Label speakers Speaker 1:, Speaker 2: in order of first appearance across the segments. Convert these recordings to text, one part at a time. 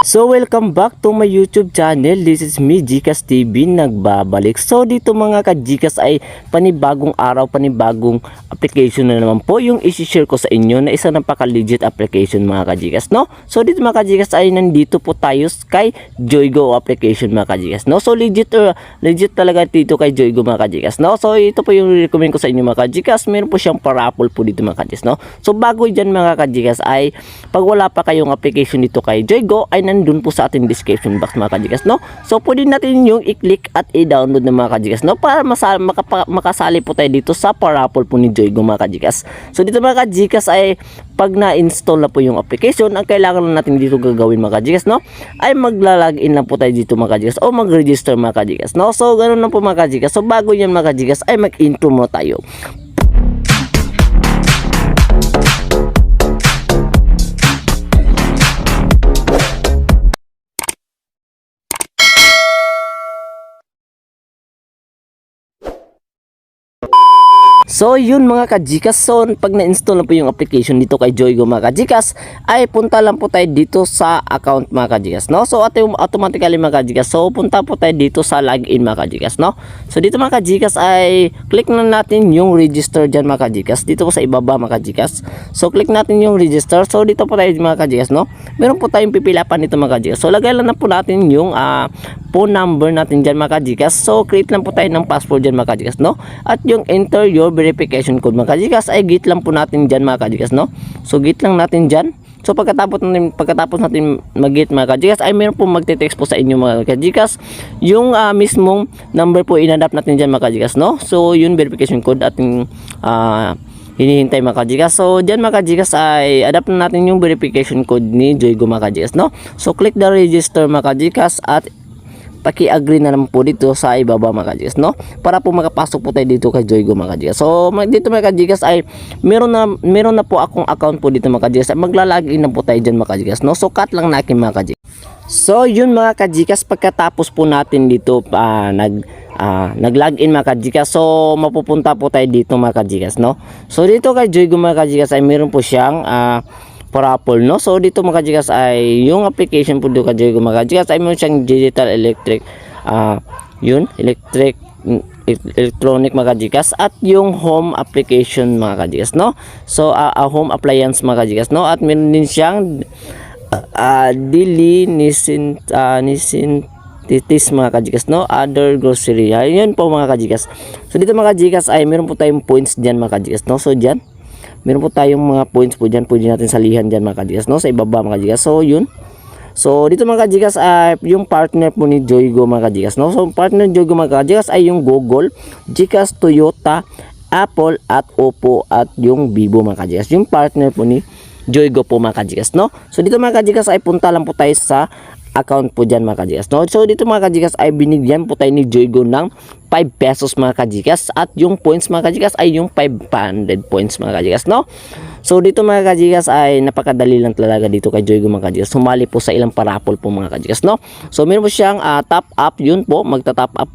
Speaker 1: So welcome back to my YouTube channel. This is me, Gcash TV, nagbabalik. So dito mga ka-Gcash ay panibagong araw, panibagong application na naman po yung isi-share ko sa inyo na isa napaka-legit application mga ka-Gcash, no? So dito mga ka-Gcash ay nandito po tayo kay Joygo application mga ka-Gcash, no? So legit talaga dito kay Joygo mga ka-Gcash, no? So ito po yung recommend ko sa inyo mga ka-Gcash. Meron po siyang parapol po dito mga ka-Gcash, no? So bago dyan mga ka-Gcash ay pag wala pa kayong application dito kay Joygo ay nandun po sa ating description box mga ka-Gcash, no? So pwede natin yung i-click at i-download ng mga ka-Gcash, no? Para makasali po tayo dito sa parapol po ni Joygo mga ka-Gcash. So dito mga ka-Gcash ay pag na-install na po yung application, ang kailangan lang natin dito gagawin mga ka-Gcash, no? Ay magla-login lang po tayo dito mga ka-Gcash o mag-register mga ka-Gcash, no? So ganun lang po mga ka-Gcash. So bago yan mga ka-Gcash ay mag-intro muna tayo. So yun mga ka-Gcash, so pag na-install na po yung application dito kay Joygo mga ka-Gcash ay punta lang po tayo dito sa account mga ka-Gcash, no? So automatically mga ka-Gcash, so punta po tayo dito sa login mga ka-Gcash, no? So dito mga ka-Gcash ay click na natin yung register dyan mga ka-Gcash, dito po sa ibaba mga ka-Gcash. So click natin yung register, so dito po tayo mga ka-Gcash, no? Meron po tayong pipilapan dito mga ka-Gcash. So lagay lang na po natin yung phone number natin dyan mga ka-Gcash. So create lang po tayo ng password dyan mga ka-Gcash, no? At yung enter your verification code mga ka-Gcash ay git lang po natin dyan mga ka-Gcash, no? So git lang natin dyan. So pagkatapos natin mag-git mga ka-Gcash ay meron po magte-text po sa inyo mga ka-Gcash yung mismong number po inadapt natin dyan mga ka-Gcash, no? So yun verification code ating hinihintay mga ka-Gcash. So dyan mga ka-Gcash ay adapt na natin yung verification code ni Joygo mga ka-Gcash, no? So click the register mga ka-Gcash at paki-agree na naman po dito sa ibaba mga ka-Gcash, no? Para po makapasok po tayo dito kay Joygo mga ka-Gcash. So dito mga ka-Gcash ay meron na po akong account po dito mga ka-Gcash. Maglalagin na po tayo dyan mga ka-Gcash, no? So cut lang natin mga ka-Gcash. So yun mga ka-Gcash, pagkatapos po natin dito nag-login mga ka-Gcash, so mapupunta po tayo dito mga ka-Gcash, no? So dito kay Joygo mga ka-Gcash ay meron po siyang parapol, no? So dito mga ka-Gcash ay yung application po dito kay Joygo mga ka-Gcash ay meron siyang digital electronic mga ka-Gcash at yung home application mga ka-Gcash, no? So home appliance mga ka-Gcash, no? At meron din siyang titis mga ka-Gcash, no? Other grocery. Ayun po mga ka-Gcash. So dito mga ka-Gcash ay meron po tayong points diyan mga ka-Gcash, no? So diyan meron po tayong mga points po diyan, pwede natin salihan diyan mga ka-Gcash, no? Sa ibaba mga ka-Gcash. So yun. So dito mga ka-Gcash ay yung partner po ni Joygo mga ka-Gcash, no? So partner ni Joygo mga ka-Gcash ay yung Google, Gcash, Toyota, Apple at Oppo at yung Vivo mga ka-Gcash. Yung partner po ni Joygo po mga ka-Gcash, no? So dito mga ka-Gcash ay punta lang po tayo sa account po dyan mga ka-Gcash, no? So dito mga ka-Gcash ay binigyan po tayo ni Joygo ng 5 pesos mga ka-Gcash at yung points mga ka-Gcash ay yung 500 points mga ka-Gcash, no? So dito mga ka-Gcash ay napakadali lang talaga dito kay Joygo mga ka-Gcash. Sumali po sa ilang parapol po mga ka-Gcash, no? So meron po siyang top up, yun po, magta-top up.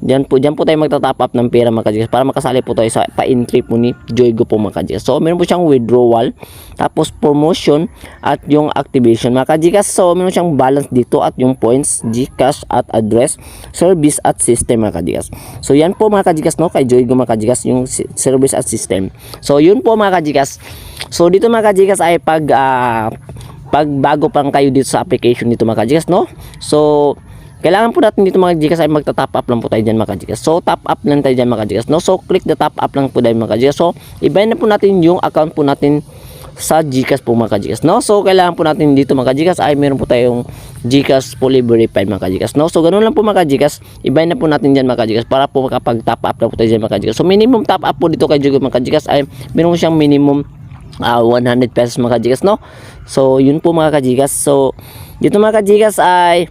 Speaker 1: Diyan po tayo magta-top up ng pera mga ka-Gcash para makasali po tayo sa pa-entry po ni Joygo po mga ka-Gcash. So meron po siyang withdrawal, tapos promotion at yung activation mga ka-Gcash. So meron siyang balance dito at yung points, Gcash at address, service at system mga ka-Gcash. So yan po mga ka-Gcash, no? Kay Joygo mga ka-Gcash yung service at system. So yun po mga ka-Gcash. So dito mga ka-Gcash ay pag bago pang kayo dito sa application dito mga ka-Gcash, no? So kailangan po natin dito mga ka-Gcash ay magta-top up lang po tayo dyan mga ka-Gcash. So top up lang tayo dyan mga ka-Gcash, no? So click the top up lang po tayo mga ka-Gcash. So ibahin na po natin yung account po natin sa Gcash po mga ka-Gcash, no? So kailangan po natin dito mga ka-Gcash ay meron po tayong Gcash fully verified mga ka-Gcash, no? So ganoon lang po mga ka-Gcash, ibahin na po natin diyan mga ka-Gcash para po makapag top up na po tayo diyan mga ka-Gcash. So minimum top up po dito kay Joygo mga ka-Gcash ay meron siyang minimum 100 pesos mga ka-Gcash, no? So yun po mga ka-Gcash. So dito mga ka-Gcash ay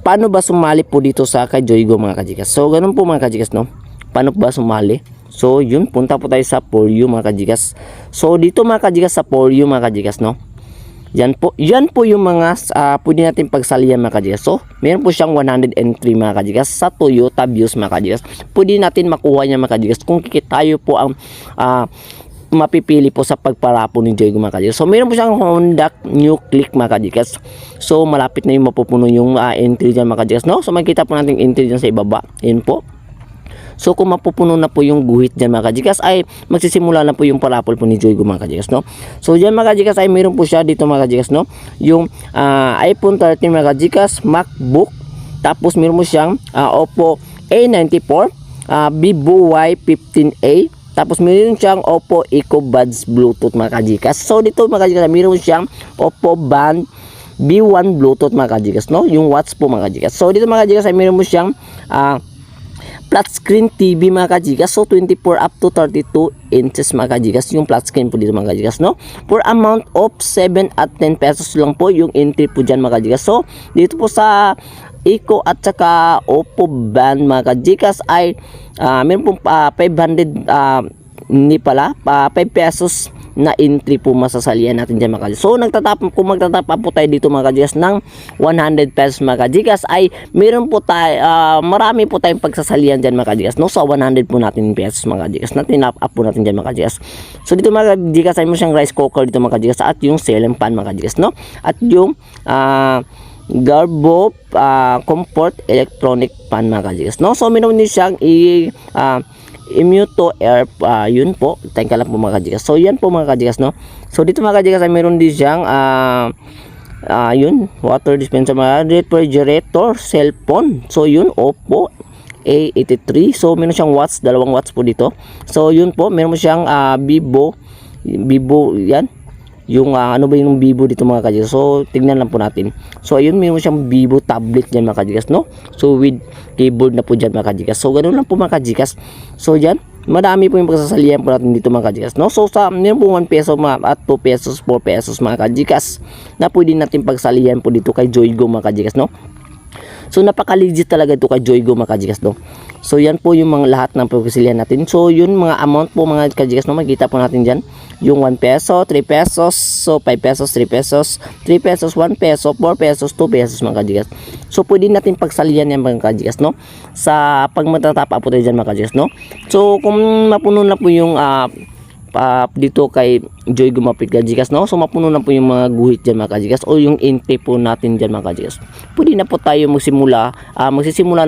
Speaker 1: paano ba sumali po dito sa kay Joygo mga ka-Gcash? So ganoon po mga ka-Gcash, no? Paano ba sumali? So yun, punta po tayo sa For You mga ka-Gcash. So dito mga ka-Gcash sa For You mga ka-Gcash, no? Yan po yung mga pwede natin pagsalihan mga ka-Gcash. So meron po siyang 103 mga ka-Gcash sa Toyota views mga ka-Gcash. Pwede natin makuha niya mga ka-Gcash kung tayo po ang mapipili po sa pagparapol ni Joygo mga kajikas. So meron po siyang conduct new click mga kajikas. So malapit na yung mapupuno yung entry dyan mga kajikas, no? So makikita po natin entry dyan sa ibaba. Yun po. So kung mapupuno na po yung guhit dyan mga kajikas, ay magsisimula na po yung parapol po ni Joygo mga kajikas, no? So dyan mga kajikas ay meron po siya dito mga kajikas, no? Yung iPhone 13 mga kajikas, MacBook, tapos meron mo siyang Oppo A94, Vivo Y15A, tapos meron siyang Oppo EcoBuds Bluetooth mga kajikas. So dito mga kajikas meron siyang Oppo Band B1 Bluetooth mga kajikas, no? Yung watch po mga kajikas. So dito mga kajikas ay meron mo siyang flat screen TV mga kajikas. So 24 up to 32 inches mga kajikas yung flat screen po dito mga kajikas, no? For amount of 7 at 10 pesos lang po yung entry po dyan mga kajikas. So dito po sa Eco at saka Oppo Band mga kajikas ay meron pong 500 hindi pala 5 pesos na entry po masasalihan natin dyan mga kajikas. So kung magtatap po tayo dito mga kajikas ng 100 pesos mga kajikas ay meron po tayo marami po tayong pagsasalihan dyan mga kajikas, no? So 100 po natin pesos mga kajikas na tinap up po natin dyan mga kajikas. So dito mga kajikas ay mo siyang rice cooker dito mga kajikas at yung ceiling fan mga kajikas, no? At yung Garbo comfort electronic fan mga kajikas, no? So meron din siyang Immuto Air, yun po, thank lang po mga kajikas. So yan po mga kajikas, no? So dito mga kajikas ay meron din siyang yun, water dispenser, mga refrigerator, cellphone. So yun, Oppo A83. So meron siyang watts, 2 watts po dito. So yun po, meron mo siyang Vivo yan. Yung ano ba yung Vivo dito mga kajikas. So tignan lang po natin. So ayun, meron siyang Vivo tablet dyan mga kajikas, no? So with keyboard na po dyan mga kajikas. So ganoon lang po mga kajikas. So dyan, madami po yung pagsasalihan po natin dito mga kajikas, no? So sa meron po 1 peso at 2 pesos, 4 pesos mga kajikas na pwede natin pagsalihan po dito kay Joygo mga kajikas, no? So napaka-legit talaga ito kay Joygo mga kajikas, no? So yan po yung mga lahat ng pagsasalihan natin. So yun mga amount po mga kajikas, no? Makikita po natin dyan yung 1 peso, 3 pesos, so 5 pesos, 3 pesos, 3 pesos, 1 peso, 4 pesos, 2 pesos mga kajikas. So pwede natin pagsalihan yan mga kajikas, no? Sa pag matatapa po tayo dyan mga kajikas, no? So kung mapuno na po yung dito kay Joygo Mapit kajikas, no? So mapuno na po yung mga guhit dyan mga kajikas o yung entry po natin dyan mga kajikas. Pwede na po tayo magsisimula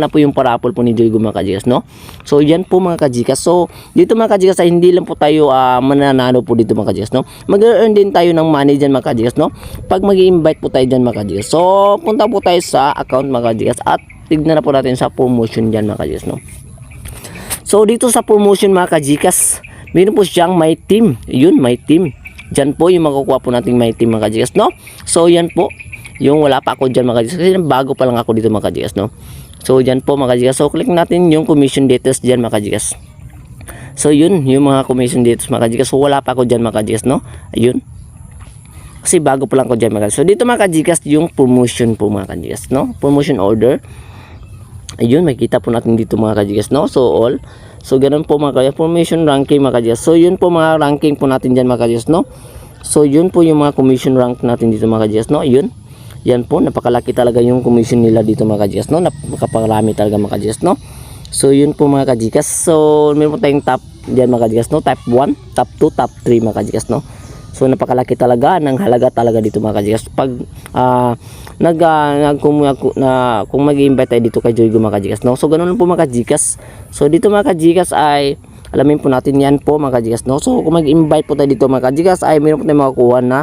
Speaker 1: na po yung parapol po ni Joygo mga kajikas, no? So yan po mga kajikas. So dito mga kajikas ay hindi lang po tayo mananalo po dito mga kajikas, no? Mag-earn din tayo ng money dyan mga kajikas, no? Pag mag-i-invite po tayo dyan mga kajikas. So punta po tayo sa account mga kajikas at tignan na po natin sa promotion dyan mga kajikas, no? So dito sa promotion mga kajikas, meron po siyang My Team. Yun, My Team. Diyan po yung makukuha po nating My Team mga kajikas, no? So yan po, yung wala pa ako dyan mga kajikas kasi bago pa lang ako dito mga kajikas, no? So yan po mga kajikas. So click natin yung commission details dyan mga kajikas. So yun, yung mga commission details mga kajikas. So wala pa ako dyan mga kajikas, no? Ayun. Kasi bago pa lang ako dyan mga kajikas. So dito mga kajikas yung promotion po mga kajikas, no? Promotion order. Ayun, makikita po natin dito mga kajikas, no? So all. So ganun po mga kajikas, formation ranking mga kajikas. So yun po mga ranking po natin dyan mga kajikas, no? So yun po yung mga commission rank natin dito mga kajikas, no? Yun. Yan po, napakalaki talaga yung commission nila dito mga kajikas, no? Napakaparami talaga mga kajikas, no? So yun po mga kajikas. So meron po tayong top dyan mga kajikas, no? Top 1, top 2, top 3 mga kajikas, no? So napakalaki talaga ng halaga talaga dito mga kajikas. Pag kung mag-i-invite tayo dito kay Joygo mga kajikas, no? So ganoon lang po mga kajikas. So dito mga kajikas ay alamin po natin yan po mga kajikas, no? So kung mag-invite po tayo dito mga kajikas ay meron po tayong makukuha na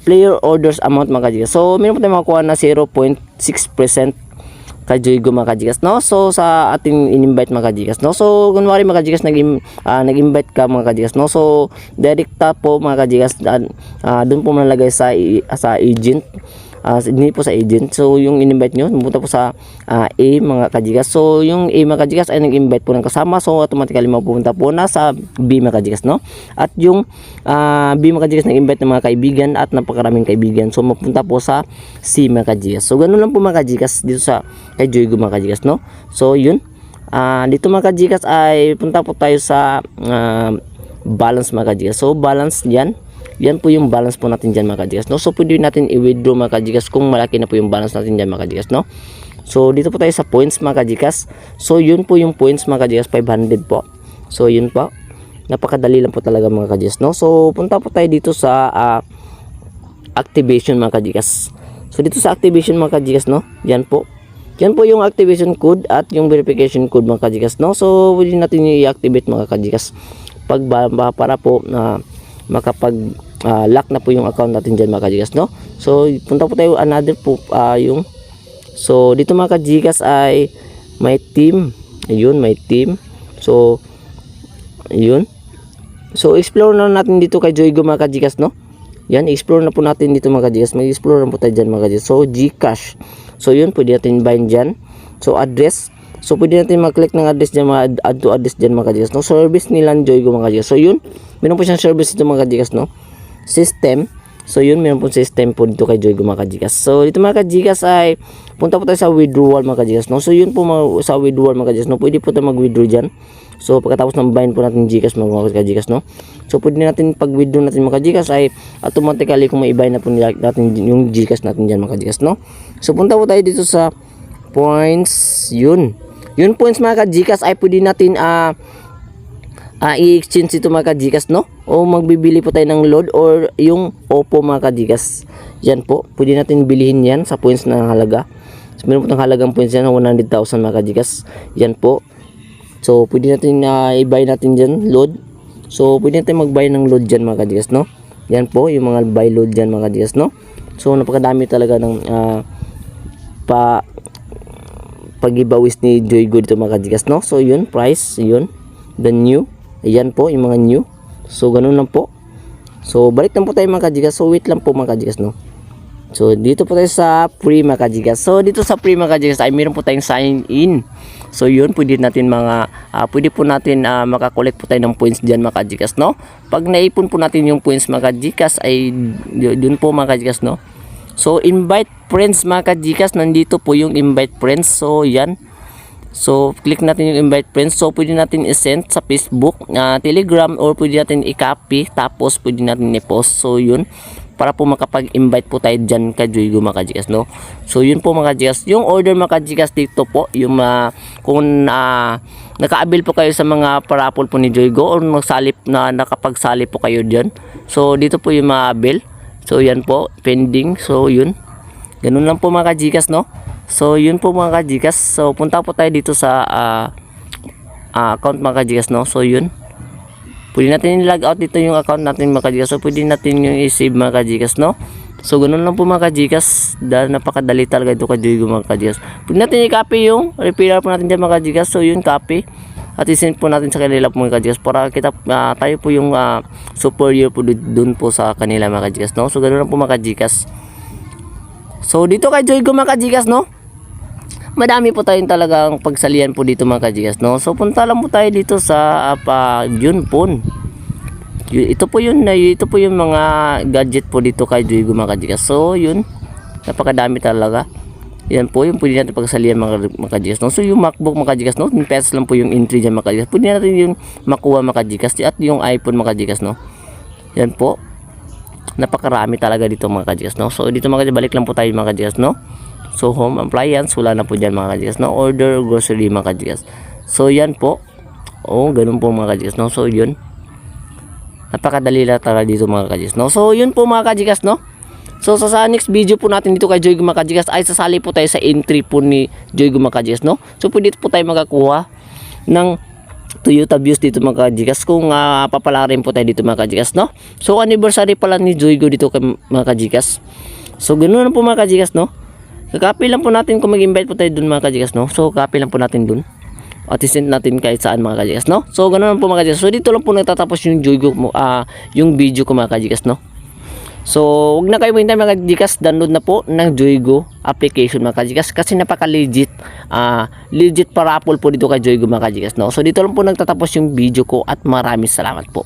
Speaker 1: player orders amount mga kajikas. So meron po tayong makukuha na 0.6% kay Joygo mga kajikas, no? So sa ating in-invite mga kajikas, no? So kunwari mga kajikas nag-invite ka mga kajikas, no? So direkta po mga kajikas doon po manalagay sa agent, hindi po sa agent. So yung in-invite nyo pumunta po sa A mga kajikas. So yung A mga kajikas ay nag-invite po ng kasama, so automatically mapupunta po na sa B mga kajikas, no? At yung B mga kajikas nag-invite ng mga kaibigan at napakaraming kaibigan, so mapunta po sa C mga kajikas. So ganun lang po mga kajikas dito sa kay Joygo mga kajikas, no? So yun, dito mga kajikas ay punta po tayo sa balance mga kajikas. So balance yan po yung balance po natin dyan mga kajikas, no? So pwede natin i-withdraw mga kajikas kung malaki na po yung balance natin dyan mga kajikas, no? So dito po tayo sa points mga kajikas. So yun po yung points mga kajikas, 500 po. So yun po. Napakadali lang po talaga mga kajikas, no? So punta po tayo dito sa activation mga kajikas. So dito sa activation mga kajikas, no? Yan po yung activation code at yung verification code mga kajikas, no? So pwede natin i-activate mga kajikas para po na makapag lock na po yung account natin dyan mga kajikas, no? So punta po tayo another po so dito mga kajikas ay may team. Ayun, may team. So ayun. So explore na natin dito kay Joygo mga kajikas, no? Yan, explore na po natin dito mga kajikas. Mag-explore na po tayo dyan mga kajikas. So Gcash. So yun, pwede natin bind dyan. So address. So pwede natin mag-click ng address dyan, add to address dyan mga kajikas, no? Service nila Joygo mga kajikas. So yun, meron po siyang service dito mga kajikas, no? System. So yun, meron po system po dito kay Joygo mga kajikas. So dito mga kajikas ay punta po tayo sa withdrawal mga kajikas, no? So yun po sa withdrawal mga kajikas, no? Pwede po tayo mag-withdraw dyan. So pagkatapos ng bind po natin Gcash mga kajikas, no? So pwede natin pag-withdraw natin mga kajikas ay automatically kung may i-bind na po natin yung Gcash natin dyan mga kajikas, no? So punta po tayo dito sa points. Yun points mga kajikas ay pwede natin i-exchange ito mga kajikas, no? O magbibili po tayo ng load or yung Oppo mga kajikas. Yan po, pwede natin bilihin yan sa points na halaga. So meron po ng halagang points yan 100,000 mga kajikas. Yan po. So pwede natin i-buy natin dyan load. So pwede natin mag-buy ng load dyan mga kajikas, no? Yan po yung mga buy load dyan mga kajikas, no? So napakadami talaga ng pag-giveaways ni Joygo dito mga kajikas, no? So yun, price, yun, the new. Ayan po yung mga new. So ganun lang po. So balik lang po tayo mga kajikas. So wait lang po mga kajikas, no? So dito po tayo sa free mga kajikas. So dito sa free mga kajikas ay meron po tayong sign in. So yun, pwede natin pwede po natin makakolect po tayo ng points diyan mga kajikas, no? Pag naipon po natin yung points mga kajikas ay dun po mga kajikas, no? So invite friends mga kajikas, nandito po yung invite friends. So yan. So click natin yung invite friends. So pwede natin i-send sa Facebook, Telegram, or pwede natin i-copy tapos pwede natin i-post. So yun, para po makapag-invite po tayo dyan kay Joygo mga kajikas, no? So yun po mga kajikas, yung order mga kajikas dito po, yung kung naka-avail po kayo sa mga parapol po ni Joygo or nakapag-salip po kayo dyan. So dito po yung mga-avail. So yan po, pending. So yun, ganun lang po mga kajikas, no? So yun po mga kajikas. So punta po tayo dito sa account mga kajikas, no? So yun, pwede natin i-log out dito yung account natin mga kajikas. So pwede natin yung i-save mga kajikas, no? So ganun lang po mga kajikas. Dahil napakadali talaga ito kay Joygo mga kajikas. Pwede natin i-copy yung referral po natin dyan mga kajikas. So yun, copy at i-send po natin sa kanila po mga kajikas para kita tayo po yung superior po dun po sa kanila mga kajikas, no? So ganun lang po mga kajikas. So dito kay Joygo mga kajikas, no? Madami po tayong talagang pagsalian po dito mga kajikas, no? So punta lang po tayo dito sa yun po. Ito po yung mga gadget po dito kay Joygo mga kajikas. So yun, napakadami talaga. Yan po yung pwede natin pagsalian mga kajikas, no? So yung MacBook mga kajikas, no? 10 pesos lang po yung entry dyan mga kajikas. Pwede natin yung makuha mga kajikas at yung iPhone mga kajikas, no? Yan po, napakarami talaga dito mga kajikas, no? So dito mga kajikas, balik lang po tayo mga kajikas, no? So home appliance, wala na po dyan mga kajikas, no? Order grocery mga kajikas. So yan po, ganun po mga kajikas, no? So yun, napakadali lang talaga dito mga kajikas, no? So yun po mga kajikas, no? So sa next video po natin dito kay Joygo mga kajikas ay sasali po tayo sa entry po ni Joygo mga kajikas, no? So pwede po tayo makakuha ng Toyota Vios dito mga kajikas kung papalarin po tayo dito mga kajikas, no? So anniversary pala ni Joygo dito kay mga kajikas. So ganoon lang po mga kajikas, no? Copy lang po natin kung mag-invite po tayo dun mga kajikas, no? So copy lang po natin dun at i-send natin kahit saan mga kajikas, no? So ganoon lang po mga kajikas. So dito lang po nagtatapos yung Joygo yung video ko mga kajikas, no? So huwag na kayo mahintay mga kajikas, download na po ng Joygo application mga kajikas kasi napaka-legit legit parapol po dito kay Joygo mga kajikas, no? So dito lang po nagtatapos yung video ko at maraming salamat po.